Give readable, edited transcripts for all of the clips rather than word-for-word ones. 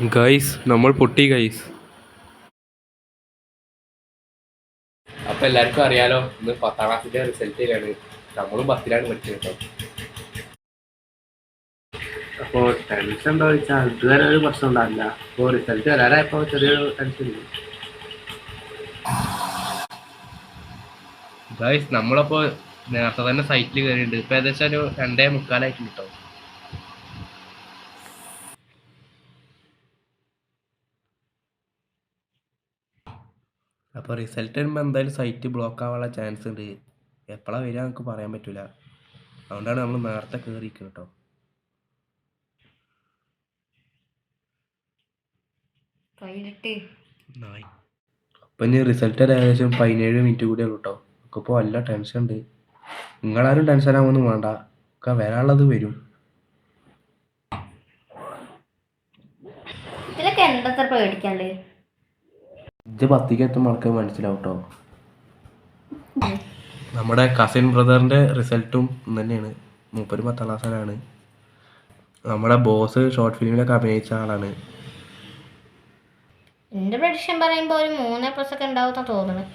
Guys നമ്മൾ പൊട്ടി guys. അപ്പൊ എല്ലാവർക്കും അറിയാലോ, ഇന്ന് 10ാം ക്ലാസ്സിന്റെ റിസൾട്ട് വരികയാണ്. നമ്മളും 10ലാണ് പഠിച്ചത് കേട്ടോ. അപ്പോൾ ടെൻഷൻ ഉണ്ടോ ചോദിച്ചാൽ ഇതുവരെ ഒരു പ്രശ്നം ഉണ്ടാവില്ല. അപ്പോൾ റിസൾട്ട് വരാനായപ്പോൾ ചെറിയൊരു ടെൻഷൻ ഉണ്ട് ഗൈസ്. നമ്മളപ്പോൾ നേരത്തെ തന്നെ സൈറ്റിൽ കയറിയിട്ടുണ്ട്. ഇപ്പൊ ഏകദേശം ഒരു 2:45 കേട്ടോ. അപ്പോൾ റിസൾട്ട് വരുമ്പോൾ എന്തായാലും സൈറ്റ് ബ്ലോക്ക് ആവാനുള്ള ചാൻസ് ഉണ്ട്. എപ്പോഴാണ് വരിക നമുക്ക് പറയാൻ പറ്റില്ല. അതുകൊണ്ടാണ് നമ്മൾ നേരത്തെ കയറിയിരിക്കുന്നത് കേട്ടോ. അപ്പം ഇനി റിസൾട്ട് ഏകദേശം 17 മിനിറ്റ് കൂടിയേ ഉള്ളൂ കേട്ടോ. ഒക്കെ ഇപ്പോൾ നല്ല ടെൻഷൻ ഉണ്ട്. നിങ്ങളാരും ടെൻഷൻ ആവുമൊന്നും വേണ്ട, ഒക്കെ വരാനുള്ളത് വരും. ഇത് 10ക്ക് എത്തുമ്പോൾ നമുക്ക് മനസ്സിലാവും കേട്ടോ. നമ്മുടെ കസിൻ ബ്രദറിൻ്റെ റിസൾട്ടും തന്നെയാണ്. മൂപ്പര് 10ാം ക്ലാസ്സിലാണ്. നമ്മുടെ ബോസ് ഷോർട്ട് ഫിലിമിലൊക്കെ അഭിനയിച്ച ആളാണ്. എന്റെ പ്രഡിക്ഷൻ പറയുമ്പോൾ ഒരു 3+ ഒക്കെ ഉണ്ടാവുന്ന തോന്നുന്നു.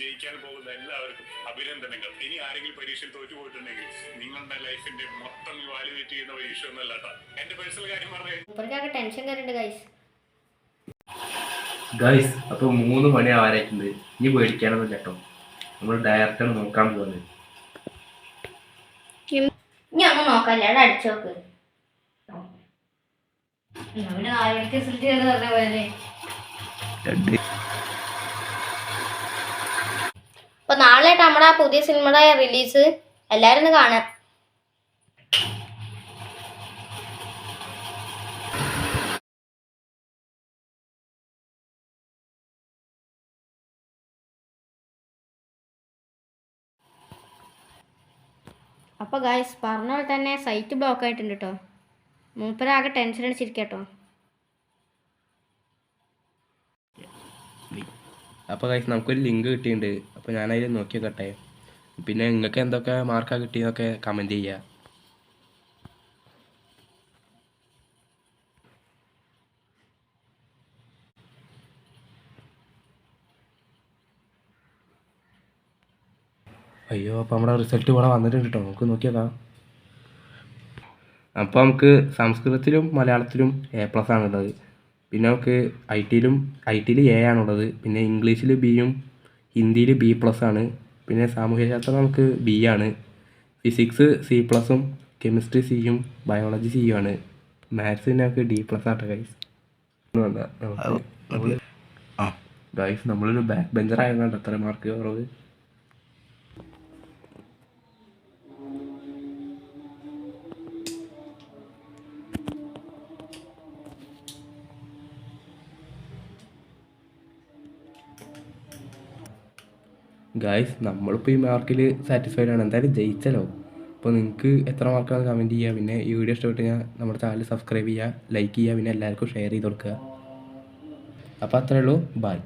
ജയിക്കാൻ പോകുന്ന എല്ലാവർക്കും അഭിനന്ദനങ്ങൾ. ഇനി ആരെങ്കിലും പരീക്ഷയിൽ തോറ്റു പോയിട്ടുണ്ടെങ്കിൽ നിങ്ങളുടെ ലൈഫിന്റെ മൊത്തം വാല്യുവേറ്റ് ചെയ്യുന്ന പരീക്ഷ ഒന്നല്ല കേട്ടോ. എന്റെ പേഴ്സണൽ കാര്യം പറഞ്ഞു ടെൻഷൻ കയറിണ്ട് ഗൈസ്. അപ്പോൾ 3 മണി ആവാനായിട്ടുണ്ട്. ഇനി പേടിക്കാനൊന്നും കേട്ടോ. നമ്മൾ ഡയറക്റ്റാണ് നോക്കാൻ പോകുന്നത്. ഇനി ഒന്നും നോക്കാല്ല, അവിടെ അടിച്ചു നോക്ക്. അപ്പൊ നാളെ നമ്മുടെ പുതിയ സിനിമയുടെ റിലീസ് എല്ലാരും ഒന്ന് കാണാം. അപ്പോൾ ഗൈസ് പറഞ്ഞ പോലെ തന്നെ സൈറ്റ് ബ്ലോക്ക് ആയിട്ടുണ്ട് കേട്ടോ. മൂപ്പരാകെ ടെൻഷൻ അടിച്ചിരിക്കട്ടോ. അപ്പോൾ ഗൈസ് നമുക്കൊരു ലിങ്ക് കിട്ടിയിട്ടുണ്ട്. അപ്പോൾ ഞാനതിൽ നോക്കിയോക്കട്ടെ. പിന്നെ നിങ്ങൾക്ക് എന്തൊക്കെ മാർക്കാണ് കിട്ടിയതൊക്കെ കമൻറ്റ് ചെയ്യുക. അയ്യോ, അപ്പോൾ നമ്മുടെ റിസൾട്ട് ഇവിടെ വന്നിട്ടുണ്ട് കേട്ടോ. നമുക്ക് നോക്കിയേക്കാം. അപ്പോൾ നമുക്ക് സംസ്കൃതത്തിലും മലയാളത്തിലും A+ ആണുള്ളത്. പിന്നെ നമുക്ക് ഐ ടിയിൽ A ആണുള്ളത്. പിന്നെ ഇംഗ്ലീഷിൽ Bയും ഹിന്ദിയിൽ B+ ആണ്. പിന്നെ സാമൂഹ്യശാസ്ത്രം നമുക്ക് B ആണ്. ഫിസിക്സ് C+ഉം കെമിസ്ട്രി Cയും ബയോളജി Cയും ആണ്. മാത്സ് നമുക്ക് D+ ആട്ടെ ഗൈസ്. ഗൈസ് നമ്മളൊരു ബാക്ക് ബെഞ്ചർ ആയതുകൊണ്ട് എത്ര മാർക്ക് കുറവ്. ഗായ്സ് നമ്മളിപ്പോൾ ഈ മാർക്കിൽ സാറ്റിസ്ഫൈഡ് ആണ്. എന്തായാലും ജയിച്ചല്ലോ. അപ്പോൾ നിങ്ങൾക്ക് എത്ര മാർക്കാണ് കമൻറ്റ് ചെയ്യുക. പിന്നെ ഈ വീഡിയോ ഇഷ്ടപ്പെട്ട് കഴിഞ്ഞാൽ നമ്മുടെ ചാനൽ സബ്സ്ക്രൈബ് ചെയ്യുക, ലൈക്ക് ചെയ്യുക, പിന്നെ എല്ലാവർക്കും ഷെയർ ചെയ്ത് കൊടുക്കുക. അപ്പോൾ അത്രയേ ഉള്ളൂ. ബൈ.